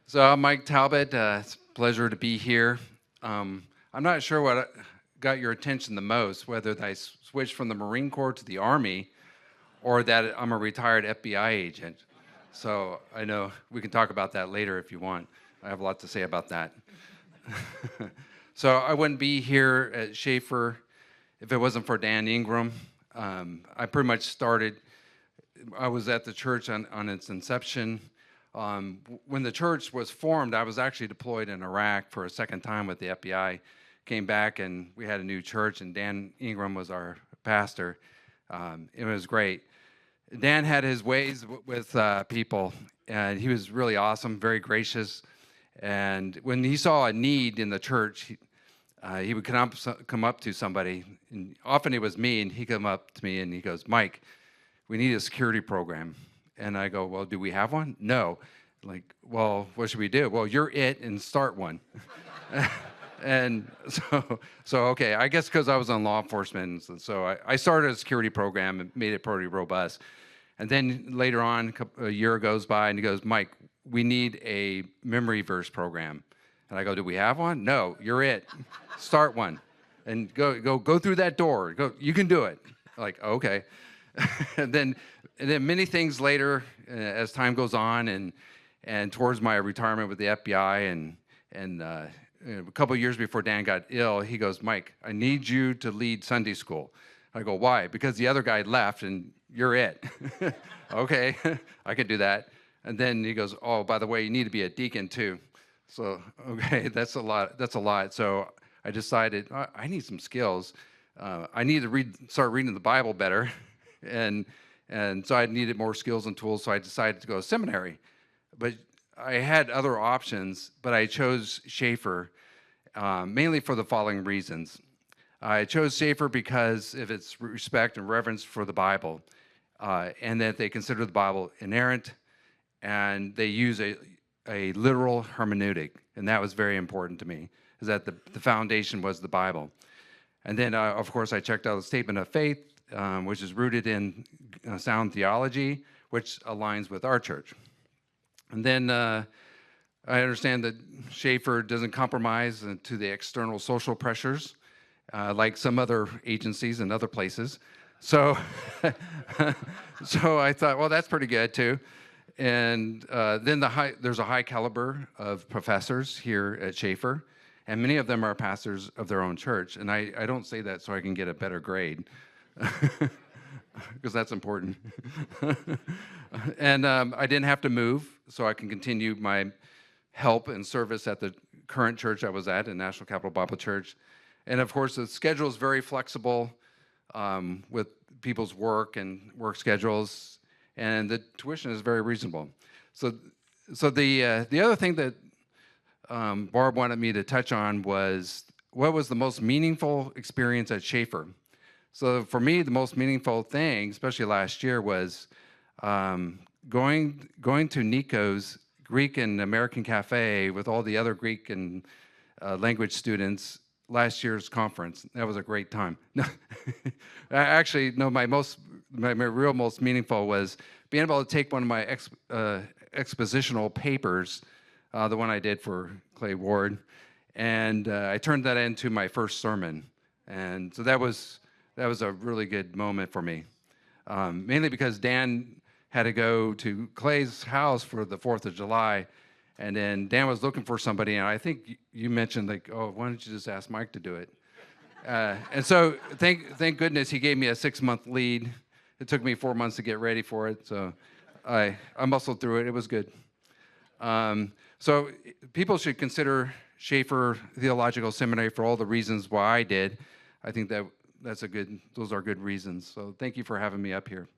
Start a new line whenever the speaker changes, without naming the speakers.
So I'm Mike Talbot. It's a pleasure to be here. I'm not sure what got your attention the most, whether I switched from the Marine Corps to the Army or that I'm a retired FBI agent. So I know we can talk about that later if you want. I have a lot to say about that. So I wouldn't be here at Chafer if it wasn't for Dan Ingram. I pretty much I was at the church on its inception. When the church was formed, I was actually deployed in Iraq for a second time with the FBI. Came back and we had a new church, and Dan Ingram was our pastor. It was great. Dan had his ways with people, and he was really awesome, very gracious. And when he saw a need in the church, he would come up to somebody, and often it was me, and he'd come up to me and he goes, "Mike, we need a security program." And I go, "Well, do we have one?" "No." Like, "Well, what should we do?" "Well, you're it, and start one." And so okay, I guess because I was on law enforcement, so I started a security program and made it pretty robust. And then later on, a year goes by, and he goes, "Mike, we need a memory verse program." And I go, "Do we have one?" "No, you're it. Start one, and go through that door. Go, you can do it." Like, okay. and then many things later, as time goes on, and towards my retirement with the FBI, and a couple of years before Dan got ill, he goes, "Mike, I need you to lead Sunday school." I go, "Why?" "Because the other guy left, and you're it." "Okay, I could do that." And then he goes, "Oh, by the way, you need to be a deacon too." So, okay, that's a lot. So I decided I need some skills. I need to start reading the Bible better, and so I needed more skills and tools. So I decided to go to seminary, but I had other options. But I chose Chafer mainly for the following reasons. I chose Chafer because of its respect and reverence for the Bible, and that they consider the Bible inerrant, and they use a literal hermeneutic, and that was very important to me, is that the foundation was the Bible. And then, of course, I checked out the statement of faith, which is rooted in sound theology, which aligns with our church. And then I understand that Chafer doesn't compromise to the external social pressures like some other agencies and other places. So, so I thought, well, that's pretty good too. And then there's a high caliber of professors here at Chafer, and many of them are pastors of their own church. And I don't say that so I can get a better grade, because that's important. And I didn't have to move, so I can continue my help and service at the current church I was at, in National Capital Bible Church. And of course, the schedule is very flexible with people's work and work schedules, and the tuition is very reasonable. So the other thing that Barb wanted me to touch on was what was the most meaningful experience at Chafer. So for me, the most meaningful thing, especially last year, was going to Nico's Greek and American Cafe with all the other Greek and language students last year's conference. That was a great time. No, actually, no. My real most meaningful was being able to take one of my expositional papers, the one I did for Clay Ward, and I turned that into my first sermon. And so that was a really good moment for me, mainly because Dan had to go to Clay's house for the 4th of July, and then Dan was looking for somebody, and I think you mentioned, like, "Oh, why don't you just ask Mike to do it?" And so thank goodness he gave me a 6-month lead. It took me 4 months to get ready for it, so I muscled through it. It was good. So people should consider Chafer Theological Seminary for all the reasons why I did. I think those are good reasons. So thank you for having me up here.